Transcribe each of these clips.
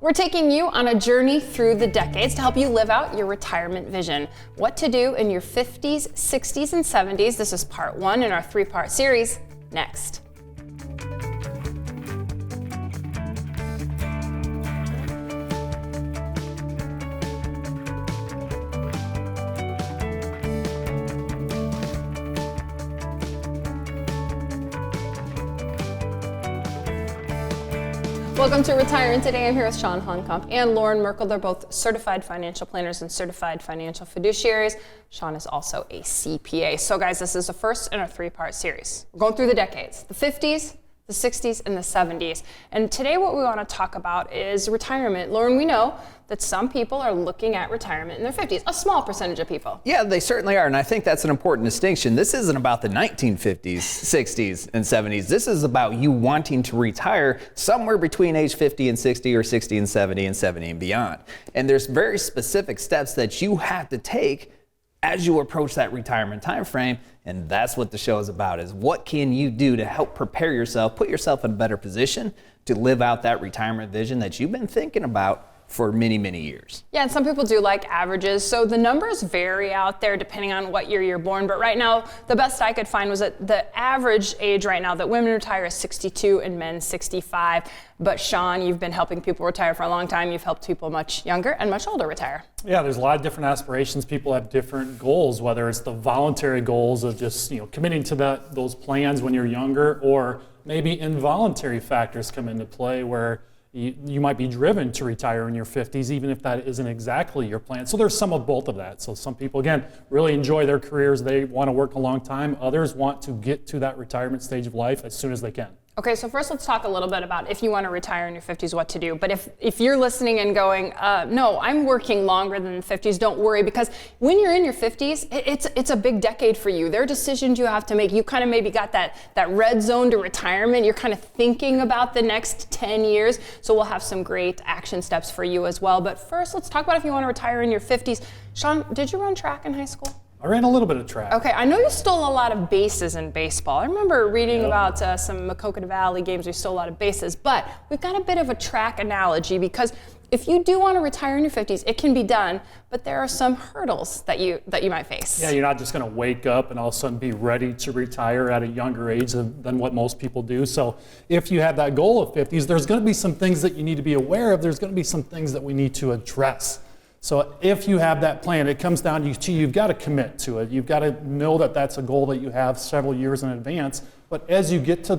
We're taking you on a journey through the decades to help you live out your retirement vision. What to do in your 50s, 60s, and 70s. This is part 1 in our 3-part series. Next. Welcome to Retiring Today. I'm here with Chawn, Honkomp, and Loren Merkle. They're both certified financial planners and certified financial fiduciaries. Chawn is also a CPA. So guys, this is the first in our 3-part series. We're going through the decades, the 50s, the 60s, and the 70s. And today what we want to talk about is retirement. Loren, we know that some people are looking at retirement in their 50s, a small percentage of people. Yeah, they certainly are, and I think that's an important distinction. This isn't about the 1950s, 60s, and 70s. This is about you wanting to retire somewhere between age 50 and 60, or 60 and 70, and 70 and beyond. And there's very specific steps that you have to take as you approach that retirement time frame, and that's what the show is about, is what can you do to help prepare yourself, put yourself in a better position to live out that retirement vision that you've been thinking about for many, many years. Yeah, and some people do like averages, so the numbers vary out there depending on what year you're born, but right now, the best I could find was that the average age right now that women retire is 62 and men 65. But Chawn, you've been helping people retire for a long time. You've helped people much younger and much older retire. Yeah, there's a lot of different aspirations. People have different goals, whether it's the voluntary goals of just committing to those plans when you're younger, or maybe involuntary factors come into play where you might be driven to retire in your 50s, even if that isn't exactly your plan. So there's some of both of that. So some people, again, really enjoy their careers. They want to work a long time. Others want to get to that retirement stage of life as soon as they can. Okay, so first let's talk a little bit about if you want to retire in your 50s, what to do. But if you're listening and going, no, I'm working longer than the 50s, don't worry, because when you're in your 50s, it's a big decade for you. There are decisions you have to make. You kind of maybe got that red zone to retirement. You're kind of thinking about the next 10 years. So we'll have some great action steps for you as well. But first, let's talk about if you want to retire in your 50s. Chawn, did you run track in high school? I ran a little bit of track. Okay, I know you stole a lot of bases in baseball. I remember reading about some Maquoketa Valley games where you stole a lot of bases, but we've got a bit of a track analogy, because if you do want to retire in your 50s, it can be done, but there are some hurdles that you might face. Yeah, you're not just going to wake up and all of a sudden be ready to retire at a younger age than what most people do. So if you have that goal of 50s, there's going to be some things that you need to be aware of. There's going to be some things that we need to address. So if you have that plan, it comes down to you've got to commit to it. You've got to know that that's a goal that you have several years in advance. But as you get to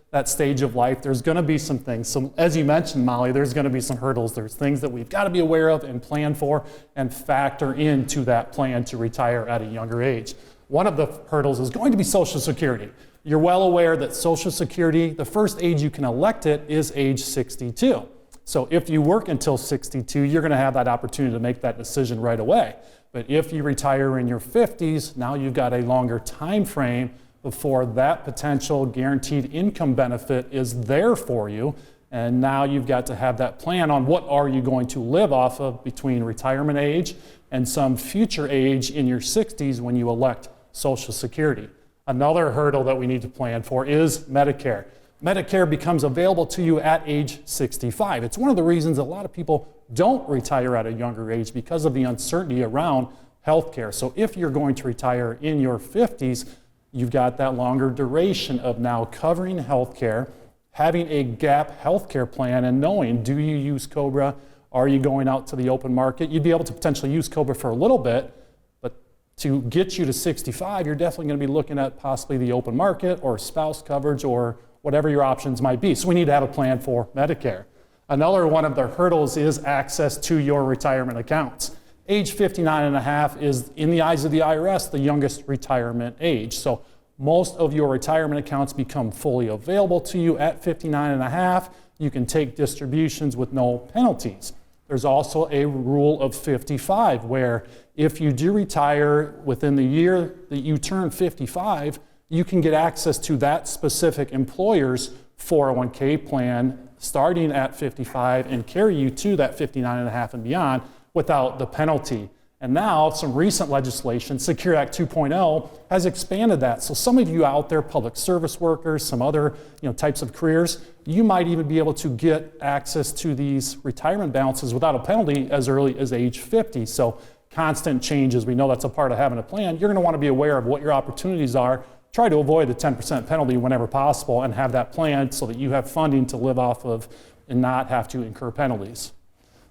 that stage of life, there's going to be some things. So as you mentioned, Molly, there's going to be some hurdles. There's things that we've got to be aware of and plan for and factor into that plan to retire at a younger age. One of the hurdles is going to be Social Security. You're well aware that Social Security, the first age you can elect it is age 62. So if you work until 62, you're going to have that opportunity to make that decision right away. But if you retire in your 50s, now you've got a longer time frame before that potential guaranteed income benefit is there for you. And now you've got to have that plan on what are you going to live off of between retirement age and some future age in your 60s when you elect Social Security. Another hurdle that we need to plan for is Medicare. Medicare becomes available to you at age 65. It's one of the reasons a lot of people don't retire at a younger age, because of the uncertainty around healthcare. So if you're going to retire in your 50s, you've got that longer duration of now covering healthcare, having a gap healthcare plan, and knowing, do you use COBRA? Are you going out to the open market? You'd be able to potentially use COBRA for a little bit, but to get you to 65, you're definitely going to be looking at possibly the open market or spouse coverage or whatever your options might be. So we need to have a plan for Medicare. Another one of the hurdles is access to your retirement accounts. Age 59 and a half is, in the eyes of the IRS, the youngest retirement age. So most of your retirement accounts become fully available to you at 59 and a half. You can take distributions with no penalties. There's also a rule of 55, where if you do retire within the year that you turn 55, you can get access to that specific employer's 401k plan starting at 55 and carry you to that 59 and a half and beyond without the penalty. And now some recent legislation, Secure Act 2.0, has expanded that. So some of you out there, public service workers, some other types of careers, you might even be able to get access to these retirement balances without a penalty as early as age 50. So constant changes, we know that's a part of having a plan. You're going to want to be aware of what your opportunities are. Try to avoid the 10% penalty whenever possible and have that plan so that you have funding to live off of and not have to incur penalties.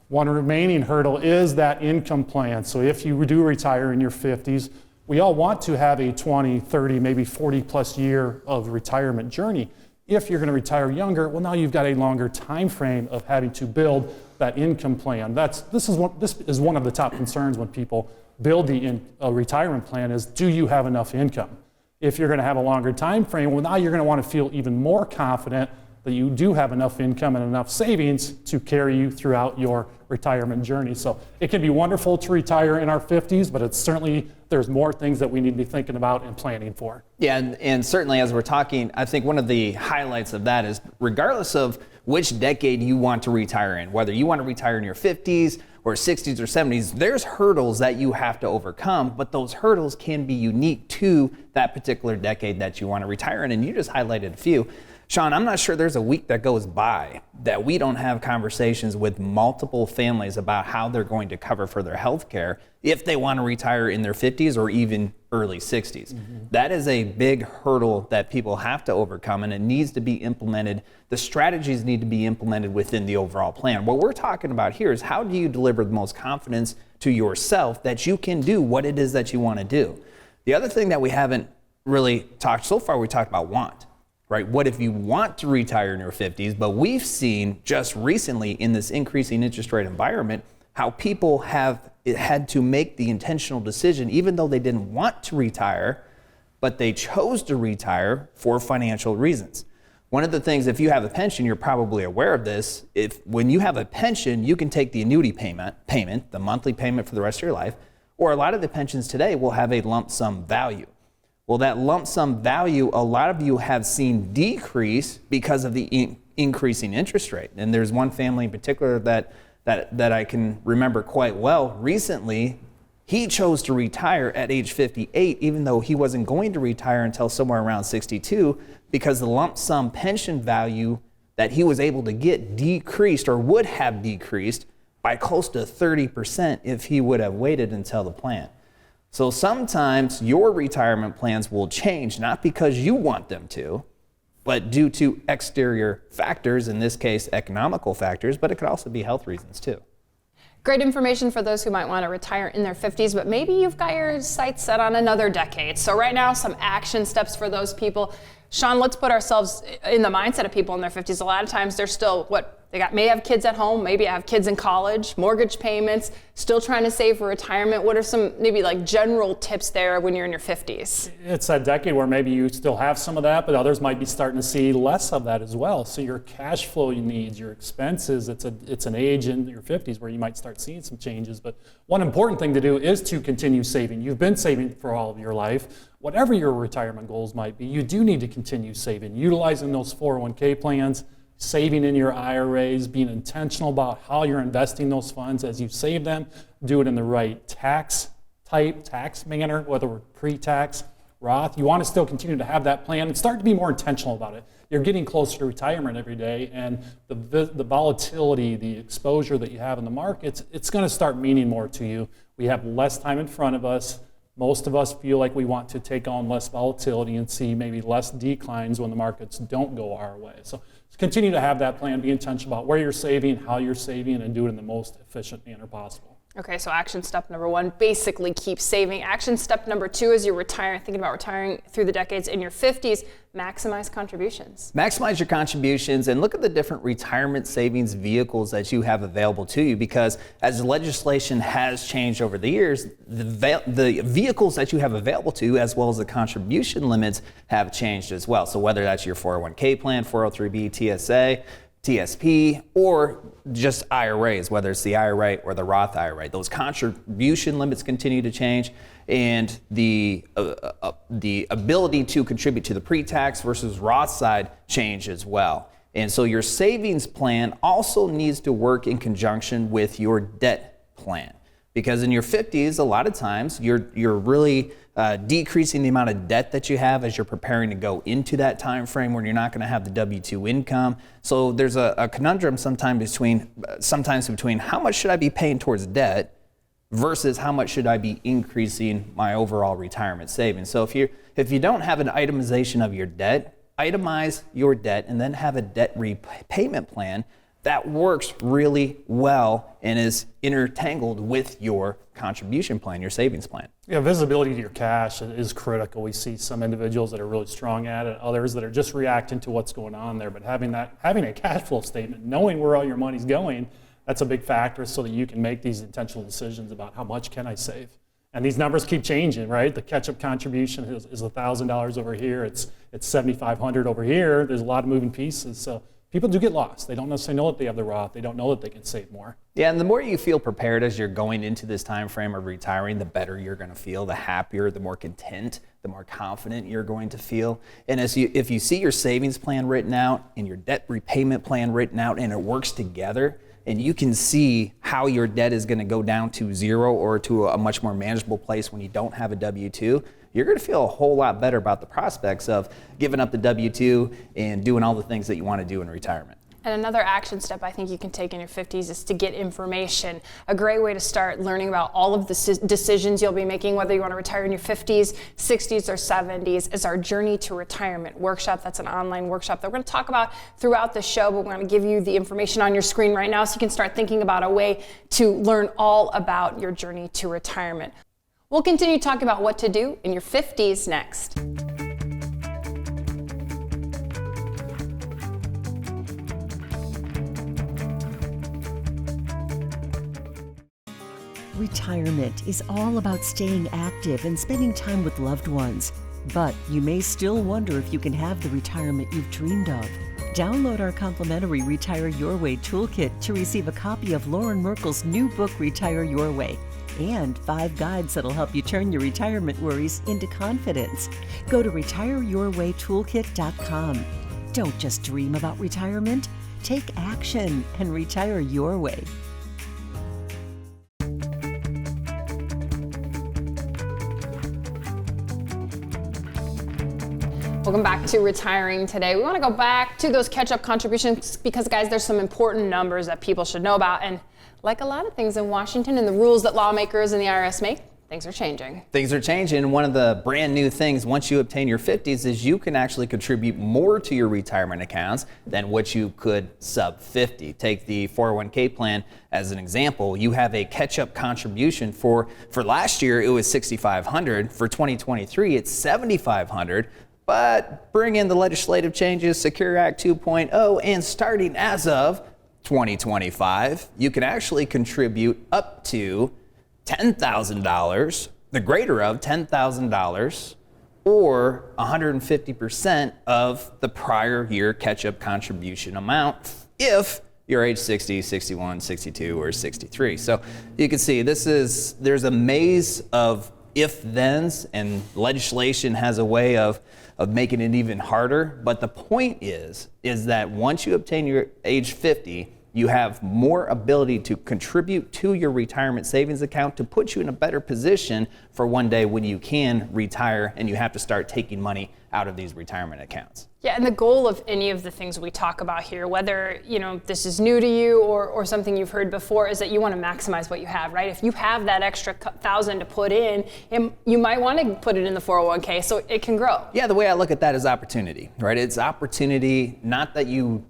One remaining hurdle is that income plan. So if you do retire in your 50s, we all want to have a 20, 30, maybe 40 plus year of retirement journey. If you're going to retire younger, well, now you've got a longer time frame of having to build that income plan. This is one of the top concerns when people build the retirement plan is, do you have enough income? If you're going to have a longer time frame, well, now you're going to want to feel even more confident that you do have enough income and enough savings to carry you throughout your retirement journey. So it can be wonderful to retire in our 50s, but it's certainly, there's more things that we need to be thinking about and planning for. Yeah, and certainly as we're talking, I think one of the highlights of that is regardless of which decade you want to retire in, whether you want to retire in your 50s or 60s or 70s, there's hurdles that you have to overcome, but those hurdles can be unique to that particular decade that you want to retire in, and you just highlighted a few. Chawn, I'm not sure there's a week that goes by that we don't have conversations with multiple families about how they're going to cover for their health care if they want to retire in their 50s or even early 60s. That is a big hurdle that people have to overcome, and it needs to be implemented. The strategies need to be implemented within the overall plan. What we're talking about here is how do you deliver the most confidence to yourself that you can do what it is that you want to do. The other thing that we haven't really talked so far, we talked about want. Right? What if you want to retire in your 50s? But we've seen just recently in this increasing interest rate environment how people have had to make the intentional decision, even though they didn't want to retire, but they chose to retire for financial reasons. One of the things, if you have a pension, you're probably aware of this. When you have a pension, you can take the annuity payment, the monthly payment for the rest of your life, or a lot of the pensions today will have a lump sum value. Well, that lump sum value, a lot of you have seen decrease because of the increasing interest rate. And there's one family in particular that I can remember quite well. Recently, he chose to retire at age 58, even though he wasn't going to retire until somewhere around 62, because the lump sum pension value that he was able to get decreased or would have decreased by close to 30% if he would have waited until the plan. So sometimes your retirement plans will change, not because you want them to, but due to exterior factors, in this case, economical factors, but it could also be health reasons too. Great information for those who might want to retire in their 50s, but maybe you've got your sights set on another decade. So right now, some action steps for those people. Chawn, let's put ourselves in the mindset of people in their 50s. A lot of times they're still, may have kids at home, maybe have kids in college, mortgage payments, still trying to save for retirement. What are some maybe like general tips there when you're in your 50s? It's that decade where maybe you still have some of that, but others might be starting to see less of that as well. So your cash flow needs, your expenses, it's an age in your 50s where you might start seeing some changes. But one important thing to do is to continue saving. You've been saving for all of your life. Whatever your retirement goals might be, you do need to continue saving, utilizing those 401k plans, saving in your IRAs, being intentional about how you're investing those funds as you save them, do it in the right tax manner, whether we're pre-tax, Roth. You want to still continue to have that plan and start to be more intentional about it. You're getting closer to retirement every day, and the volatility, the exposure that you have in the markets, it's going to start meaning more to you. We have less time in front of us. Most of us feel like we want to take on less volatility and see maybe less declines when the markets don't go our way. So continue to have that plan, be intentional about where you're saving, how you're saving, and do it in the most efficient manner possible. Okay, so action step number one, basically keep saving. Action step number two is you're thinking about retiring through the decades in your 50s, maximize contributions. Maximize your contributions and look at the different retirement savings vehicles that you have available to you, because as the legislation has changed over the years, the vehicles that you have available to you as well as the contribution limits have changed as well. So whether that's your 401k plan, 403b, TSA, TSP, or just IRAs, whether it's the IRA or the Roth IRA. Those contribution limits continue to change, and the ability to contribute to the pre-tax versus Roth side change as well. And so your savings plan also needs to work in conjunction with your debt plan. Because in your 50s, a lot of times you're really decreasing the amount of debt that you have as you're preparing to go into that time frame when you're not going to have the W-2 income. So there's a conundrum sometimes between how much should I be paying towards debt versus how much should I be increasing my overall retirement savings. So if you don't have an itemization of your debt, itemize your debt and then have a debt repayment plan that works really well and is intertangled with your contribution plan, your savings plan. Yeah, visibility to your cash is critical. We see some individuals that are really strong at it, others that are just reacting to what's going on there. But having a cash flow statement, knowing where all your money's going, that's a big factor so that you can make these intentional decisions about how much can I save. And these numbers keep changing, right? The catch-up contribution is $1,000 over here. It's $7,500 over here. There's a lot of moving pieces. So people do get lost. They don't necessarily know that they have the Roth. They don't know that they can save more. Yeah, and the more you feel prepared as you're going into this time frame of retiring, the better you're going to feel, the happier, the more content, the more confident you're going to feel. And if you see your savings plan written out and your debt repayment plan written out and it works together, and you can see how your debt is going to go down to zero or to a much more manageable place when you don't have a W-2, you're going to feel a whole lot better about the prospects of giving up the W-2 and doing all the things that you want to do in retirement. And another action step I think you can take in your 50s is to get information. A great way to start learning about all of the decisions you'll be making, whether you want to retire in your 50s, 60s, or 70s, is our Journey to Retirement workshop. That's an online workshop that we're going to talk about throughout the show, but we're going to give you the information on your screen right now so you can start thinking about a way to learn all about your journey to retirement. We'll continue talking about what to do in your 50s next. Retirement is all about staying active and spending time with loved ones. But you may still wonder if you can have the retirement you've dreamed of. Download our complimentary Retire Your Way toolkit to receive a copy of Loren Merkle's new book, Retire Your Way, and 5 guides that'll help you turn your retirement worries into confidence. Go to retireyourwaytoolkit.com. Don't just dream about retirement. Take action and retire your way. Welcome back to Retiring Today. We want to go back to those catch-up contributions because, guys, there's some important numbers that people should know about. And like a lot of things in Washington and the rules that lawmakers and the IRS make, things are changing. Things are changing. One of the brand new things once you obtain your 50s is you can actually contribute more to your retirement accounts than what you could sub 50. Take the 401k plan as an example. You have a catch-up contribution for last year it was $6,500. For 2023 it's $7,500. But bring in the legislative changes, Secure Act 2.0, and starting as of 2025, you can actually contribute up to $10,000, the greater of $10,000, or 150% of the prior year catch-up contribution amount if you're age 60, 61, 62, or 63. So you can see there's a maze of if-thens, and legislation has a way of making it even harder. But the point is that once you obtain your age 50, you have more ability to contribute to your retirement savings account to put you in a better position for one day when you can retire and you have to start taking money out of these retirement accounts. Yeah, and the goal of any of the things we talk about here, whether this is new to you or something you've heard before, is that you want to maximize what you have, right? If you have that extra $1,000 to put in, you might want to put it in the 401k so it can grow. Yeah, the way I look at that is opportunity, right? It's opportunity, not that you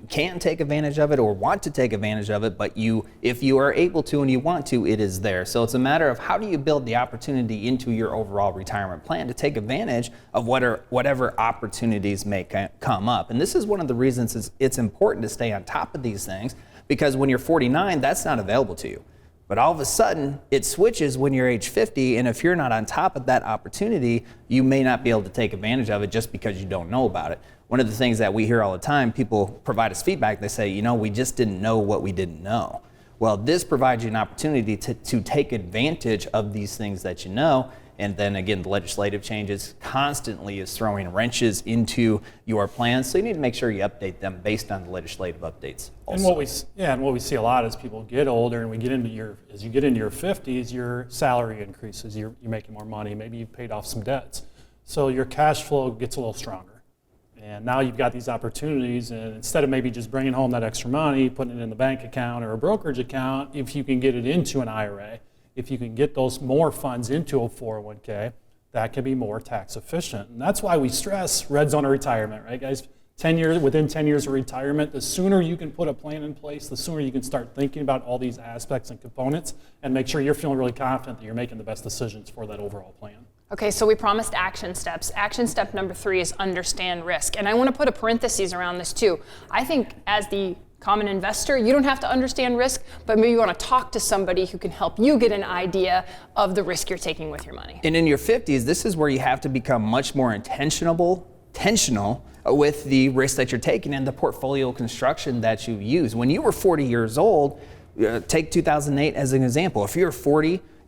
can take advantage of it or want to take advantage of it, but if you are able to and you want to, it is there. So it's a matter of how do you build the opportunity into your overall retirement plan to take advantage of whatever opportunities may come up. And this is one of the reasons it's important to stay on top of these things, because when you're 49, that's not available to you. But all of a sudden, it switches when you're age 50, and if you're not on top of that opportunity, you may not be able to take advantage of it just because you don't know about it. One of the things that we hear all the time, people provide us feedback, they say, we just didn't know what we didn't know. Well, this provides you an opportunity to take advantage of these things that you know, And then again, the legislative changes constantly is throwing wrenches into your plans. So you need to make sure you update them based on the legislative updates also. And what we see a lot as people get older and as you get into your 50s, your salary increases, you're making more money, maybe you've paid off some debts. So your cash flow gets a little stronger. And now you've got these opportunities, and instead of maybe just bringing home that extra money, putting it in the bank account or a brokerage account, if you can get it into an IRA, if you can get those more funds into a 401k, that can be more tax efficient. And that's why we stress red zone of retirement, right, guys? Within 10 years of retirement, the sooner you can put a plan in place, the sooner you can start thinking about all these aspects and components and make sure you're feeling really confident that you're making the best decisions for that overall plan. Okay, so we promised action steps. Action step number 3 is understand risk. And I want to put a parenthesis around this too. I think as the common investor, you don't have to understand risk, but maybe you want to talk to somebody who can help you get an idea of the risk you're taking with your money. And in your 50s, this is where you have to become much more intentional with the risk that you're taking and the portfolio construction that you use. When you were 40 years old, take 2008 as an example. If you're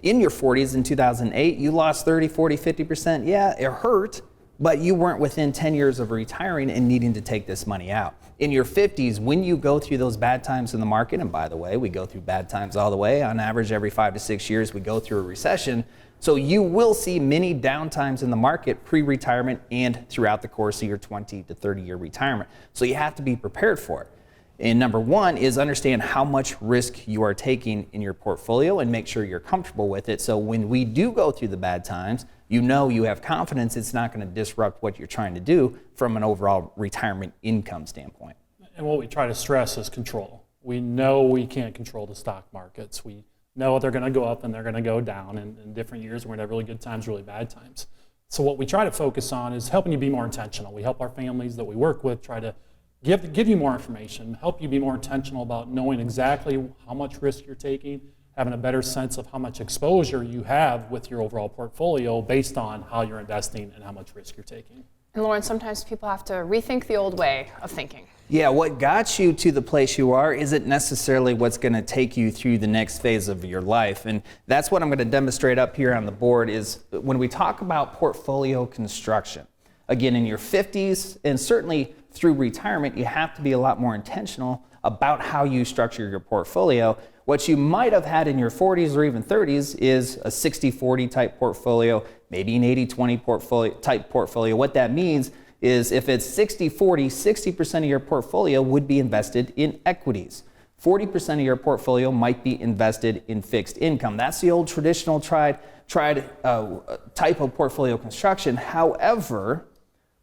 in your 40s in 2008, you lost 30, 40, 50%. Yeah, it hurt, but you weren't within 10 years of retiring and needing to take this money out. In your 50s, when you go through those bad times in the market, and by the way, we go through bad times all the way, on average every 5 to 6 years we go through a recession, so you will see many downtimes in the market pre-retirement and throughout the course of your 20 to 30 year retirement. So you have to be prepared for it. And number 1 is understand how much risk you are taking in your portfolio and make sure you're comfortable with it. So when we do go through the bad times, you know you have confidence it's not going to disrupt what you're trying to do from an overall retirement income standpoint. And what we try to stress is control. We know we can't control the stock markets. We know they're going to go up and they're going to go down in different years. We're going to have really good times, really bad times. So what we try to focus on is helping you be more intentional. We help our families that we work with try to give you more information, help you be more intentional about knowing exactly how much risk you're taking, having a better sense of how much exposure you have with your overall portfolio based on how you're investing and how much risk you're taking. And Loren, sometimes people have to rethink the old way of thinking. Yeah, what got you to the place you are isn't necessarily what's going to take you through the next phase of your life. And that's what I'm going to demonstrate up here on the board is when we talk about portfolio construction. Again, in your 50s and certainly through retirement, you have to be a lot more intentional about how you structure your portfolio. What you might have had in your 40s or even 30s is a 60-40 type portfolio, maybe an 80-20 type portfolio. What that means is if it's 60-40, 60% of your portfolio would be invested in equities. 40% of your portfolio might be invested in fixed income. That's the old traditional tried type of portfolio construction. However,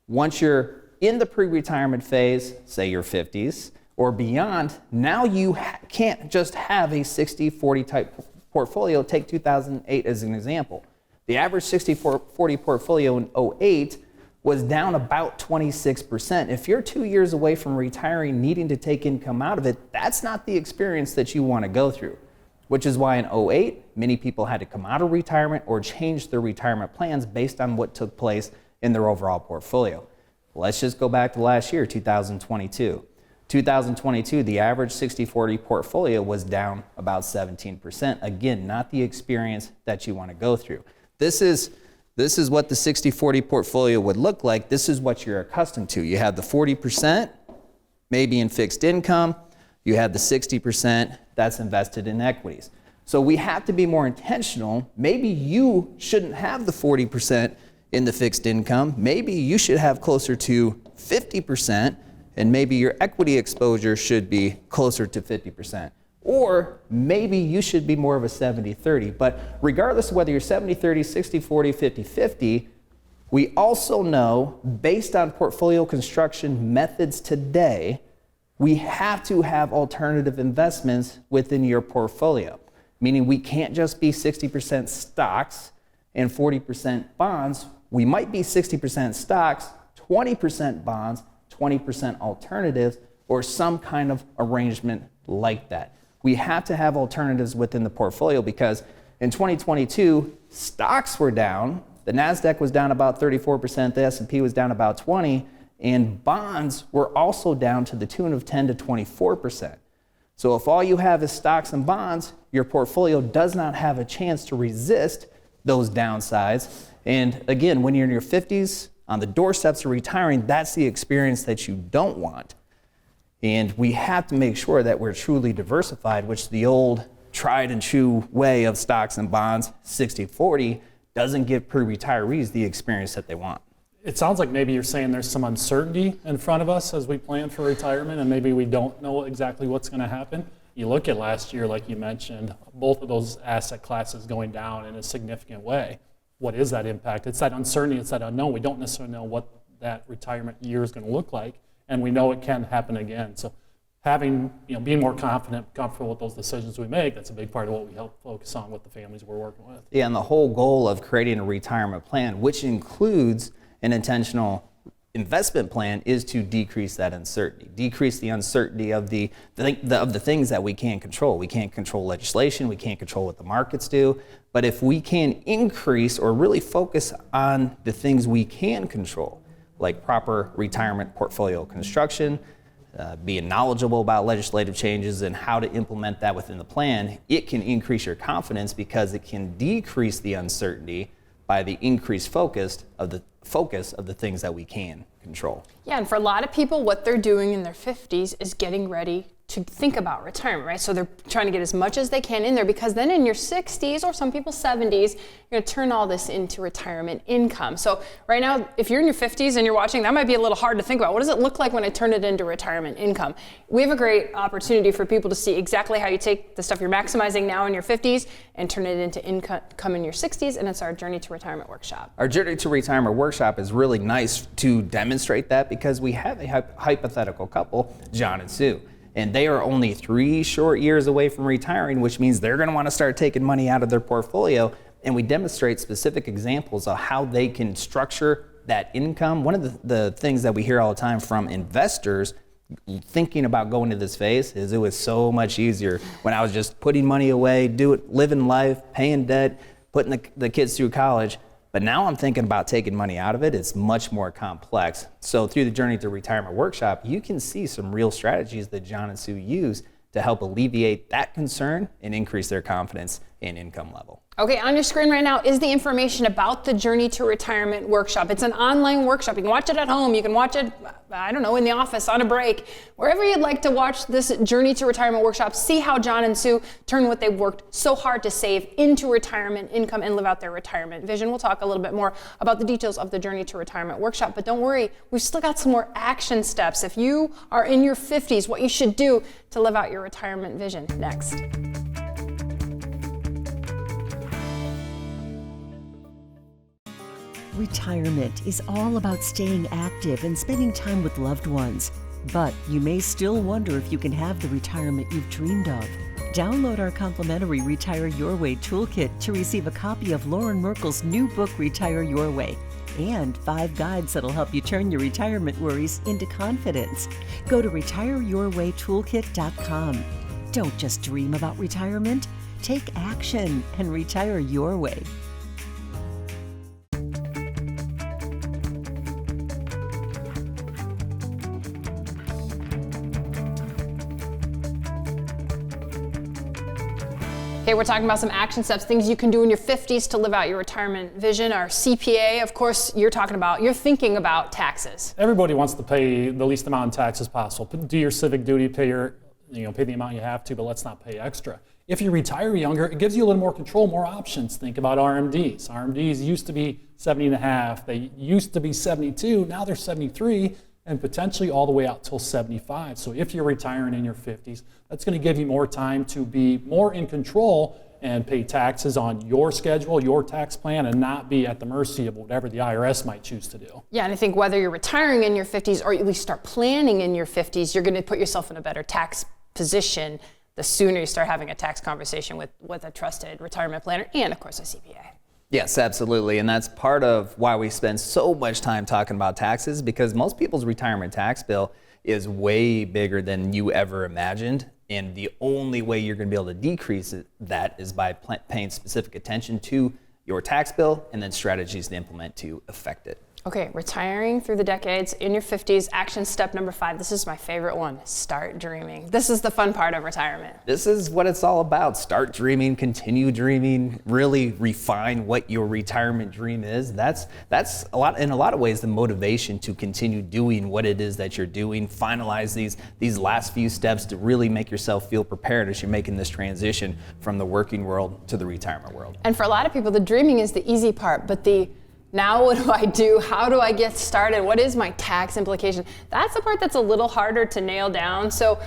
once you're in the pre-retirement phase, say your 50s or beyond, now you can't just have a 60-40 type portfolio. Take 2008 as an example. The average 60-40 portfolio in 2008 was down about 26%. If you're 2 years away from retiring, needing to take income out of it, that's not the experience that you want to go through, which is why in 2008, many people had to come out of retirement or change their retirement plans based on what took place in their overall portfolio. Let's just go back to last year, 2022. 2022, the average 60-40 portfolio was down about 17%. Again, not the experience that you want to go through. This is what the 60-40 portfolio would look like. This is what you're accustomed to. You have the 40% maybe in fixed income. You have the 60% that's invested in equities. So we have to be more intentional. Maybe you shouldn't have the 40% in the fixed income. Maybe you should have closer to 50%, and maybe your equity exposure should be closer to 50%. Or maybe you should be more of a 70-30. But regardless of whether you're 70-30, 60-40, 50-50, we also know, based on portfolio construction methods today, we have to have alternative investments within your portfolio. Meaning we can't just be 60% stocks and 40% bonds. We might be 60% stocks, 20% bonds, 20% alternatives, or some kind of arrangement like that. We have to have alternatives within the portfolio because in 2022, stocks were down. The NASDAQ was down about 34%, the S&P was down about 20%, and bonds were also down to the tune of 10 to 24%. So if all you have is stocks and bonds, your portfolio does not have a chance to resist those downsides. And again, when you're in your 50s, on the doorsteps of retiring, that's the experience that you don't want. And we have to make sure that we're truly diversified, which the old tried and true way of stocks and bonds, 60-40, doesn't give pre-retirees the experience that they want. It sounds like maybe you're saying there's some uncertainty in front of us as we plan for retirement, and maybe we don't know exactly what's going to happen. You look at last year, like you mentioned, both of those asset classes going down in a significant way. What is that impact? It's that uncertainty, it's that unknown. We don't necessarily know what that retirement year is going to look like, and we know it can happen again. So having, being more confident, comfortable with those decisions we make, that's a big part of what we help focus on with the families we're working with. Yeah, and the whole goal of creating a retirement plan, which includes an intentional investment plan, is to decrease that uncertainty, decrease the uncertainty of the things that we can't control. We can't control legislation, we can't control what the markets do, but if we can increase or really focus on the things we can control, like proper retirement portfolio construction, being knowledgeable about legislative changes and how to implement that within the plan, it can increase your confidence because it can decrease the uncertainty by the increased focus of the things that we can control. Yeah, and for a lot of people, what they're doing in their 50s is getting ready to think about retirement, right? So they're trying to get as much as they can in there, because then in your 60s, or some people 70s, you're going to turn all this into retirement income. So right now, if you're in your 50s and you're watching, that might be a little hard to think about. What does it look like when I turn it into retirement income? We have a great opportunity for people to see exactly how you take the stuff you're maximizing now in your 50s and turn it into income in your 60s, and it's our Journey to Retirement workshop. Our Journey to Retirement workshop is really nice to demonstrate that, because we have a hypothetical couple, John and Sue. And they are only 3 short years away from retiring, which means they're going to want to start taking money out of their portfolio. And we demonstrate specific examples of how they can structure that income. One of the things that we hear all the time from investors thinking about going to this phase is it was so much easier when I was just putting money away, living life, paying debt, putting the kids through college. But now I'm thinking about taking money out of it. It's much more complex. So through the Journey to Retirement workshop, you can see some real strategies that John and Sue use to help alleviate that concern and increase their confidence and income level. Okay, on your screen right now is the information about the Journey to Retirement workshop. It's an online workshop. You can watch it at home. You can watch it, I don't know, in the office, on a break. Wherever you'd like to watch this Journey to Retirement workshop, see how John and Sue turn what they've worked so hard to save into retirement income and live out their retirement vision. We'll talk a little bit more about the details of the Journey to Retirement workshop, but don't worry, we've still got some more action steps. If you are in your 50s, what you should do to live out your retirement vision. Next. Retirement is all about staying active and spending time with loved ones. But you may still wonder if you can have the retirement you've dreamed of. Download our complimentary Retire Your Way toolkit to receive a copy of Loren Merkle's new book, Retire Your Way, and 5 guides that'll help you turn your retirement worries into confidence. Go to retireyourwaytoolkit.com. Don't just dream about retirement. Take action and retire your way. Okay, we're talking about some action steps, things you can do in your 50s to live out your retirement vision. Our CPA, of course, you're thinking about taxes. Everybody wants to pay the least amount in taxes possible. Do your civic duty, pay the amount you have to, but let's not pay extra. If you retire younger, it gives you a little more control, more options. Think about RMDs. RMDs used to be 70.5. They used to be 72. Now they're 73. And potentially all the way out till 75. So if you're retiring in your 50s, that's going to give you more time to be more in control and pay taxes on your schedule, your tax plan, and not be at the mercy of whatever the IRS might choose to do. Yeah, and I think whether you're retiring in your 50s or at least start planning in your 50s, you're going to put yourself in a better tax position the sooner you start having a tax conversation with a trusted retirement planner and, of course, a CPA. Yes, absolutely. And that's part of why we spend so much time talking about taxes, because most people's retirement tax bill is way bigger than you ever imagined. And the only way you're going to be able to decrease that is by paying specific attention to your tax bill and then strategies to implement to affect it. Okay, retiring through the decades in your 50s, action step number 5. This is my favorite one. Start dreaming. This is the fun part of retirement. This is what it's all about. Start dreaming, continue dreaming, really refine what your retirement dream is. That's in a lot of ways the motivation to continue doing what it is that you're doing. Finalize these last few steps to really make yourself feel prepared as you're making this transition from the working world to the retirement world. And for a lot of people, the dreaming is the easy part, but now what do I do? How do I get started? What is my tax implication? That's the part that's a little harder to nail down. So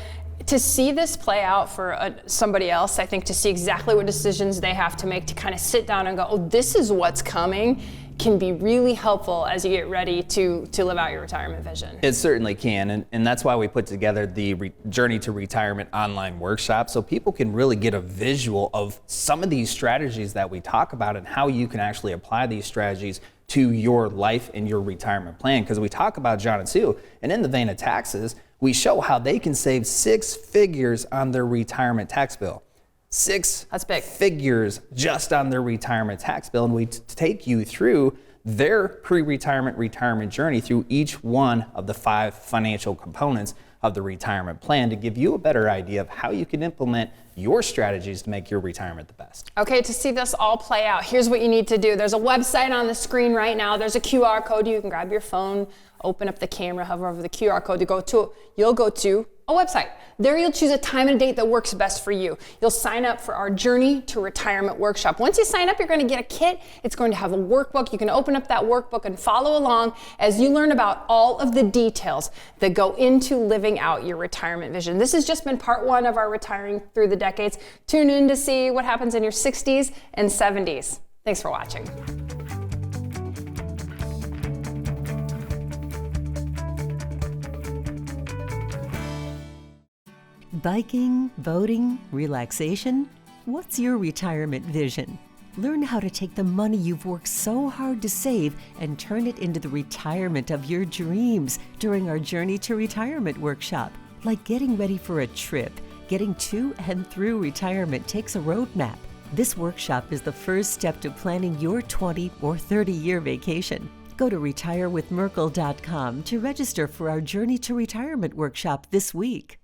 to see this play out for somebody else, I think to see exactly what decisions they have to make, to kind of sit down and go, oh, this is what's coming, can be really helpful as you get ready to live out your retirement vision. It certainly can, and that's why we put together the Journey to Retirement online workshop, so people can really get a visual of some of these strategies that we talk about and how you can actually apply these strategies to your life and your retirement plan. Because we talk about John and Sue, and in the vein of taxes, we show how they can save 6 figures on their retirement tax bill. That's big. Figures just on their retirement tax bill, and we take you through their pre-retirement retirement journey through each one of the 5 financial components of the retirement plan to give you a better idea of how you can implement your strategies to make your retirement the best. Okay, to see this all play out, here's what you need to do. There's a website on the screen right now. There's a QR code. You can grab your phone, open up the camera, hover over the QR code you'll go to a website. There you'll choose a time and date that works best for you. You'll sign up for our Journey to Retirement workshop. Once you sign up, you're going to get a kit. It's going to have a workbook. You can open up that workbook and follow along as you learn about all of the details that go into living out your retirement vision. This has just been part 1 of our Retiring Through the Decades. Tune in to see what happens in your 60s and 70s. Thanks for watching. Biking, boating, relaxation? What's your retirement vision? Learn how to take the money you've worked so hard to save and turn it into the retirement of your dreams during our Journey to Retirement workshop. Like getting ready for a trip, getting to and through retirement takes a roadmap. This workshop is the first step to planning your 20 or 30-year vacation. Go to retirewithmerkle.com to register for our Journey to Retirement workshop this week.